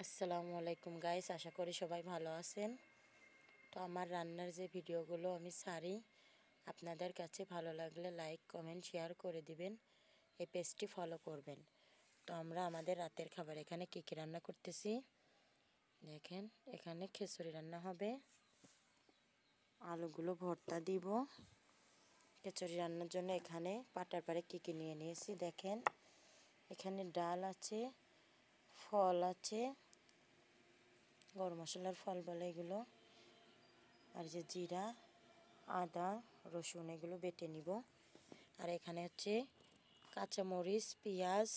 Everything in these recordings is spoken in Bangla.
আসসালামু আলাইকুম গাইস, আশা করি সবাই ভালো আছেন। তো আমার রান্নার যে ভিডিওগুলো আমি ছাড়ি, আপনাদের কাছে ভালো লাগলে লাইক কমেন্ট শেয়ার করে দিবেন, এই পেজটি ফলো করবেন। তো আমরা আমাদের রাতের খাবার এখানে কী কী রান্না করতেছি দেখেন। এখানে খিচুড়ি রান্না হবে, আলুগুলো ভর্তা দিব। খিচুড়ি রান্নার জন্য এখানে পাটার পাড়ে কী কী নিয়ে নিয়েছি দেখেন। এখানে ডাল আছে, ফল আছে, গরম মশলার ফল বলে এগুলো, আর যে জিরা, আদা, রসুন এগুলো বেটে নিব। আর এখানে হচ্ছে কাঁচামরিচ, পেঁয়াজ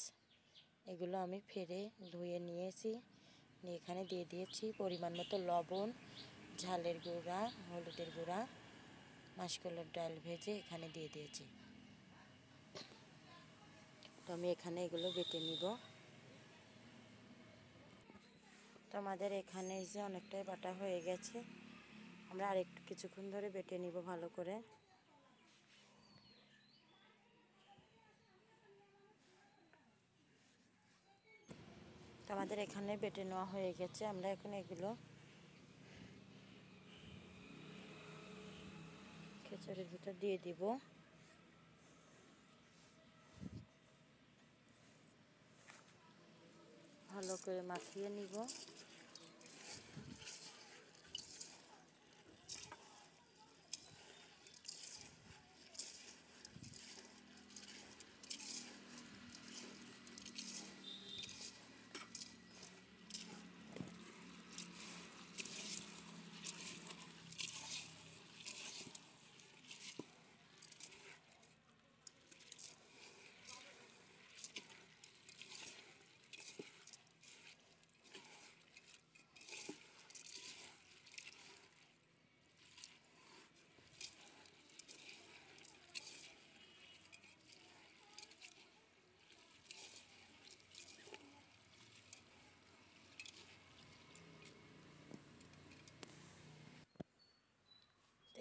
এগুলো আমি ফেরে ধুয়ে নিয়েছি, নিয়ে এখানে দিয়ে দিয়েছি পরিমাণ মতো লবণ, ঝালের গুঁড়া, হলুদের গুঁড়া, মাসকলাইয়ের ডাল ভেজে এখানে দিয়ে দিয়েছি। তো আমি এখানে এগুলো বেটে নিব। তো আমাদের এখানে যে অনেকটাই বাটা হয়ে গেছে, আমরা আরেকটু কিছুক্ষণ ধরে বেটে নিব ভালো করে। তো আমাদের এখানে বেটে নেওয়া হয়ে গেছে, আমরা এখন এগুলো খিচুড়ির ভিতর দিয়ে দিব। ভালো করে মাখিয়ে নিব।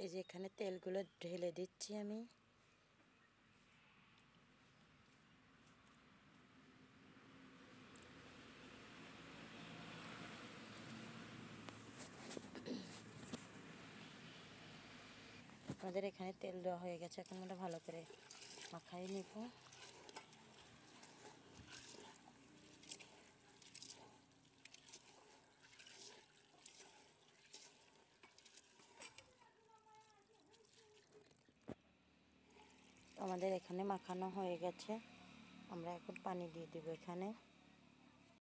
এই যে এখানে তেলগুলো ঢেলে দিচ্ছি আমি। আমাদের এখানে তেল দেওয়া হয়ে গেছে, এখন আমরা ভালো করে মাখাই নিব। আমাদের এখানে মাখানো হয়ে গেছে, আমরা এখন পানি দিয়ে দেব এখানে।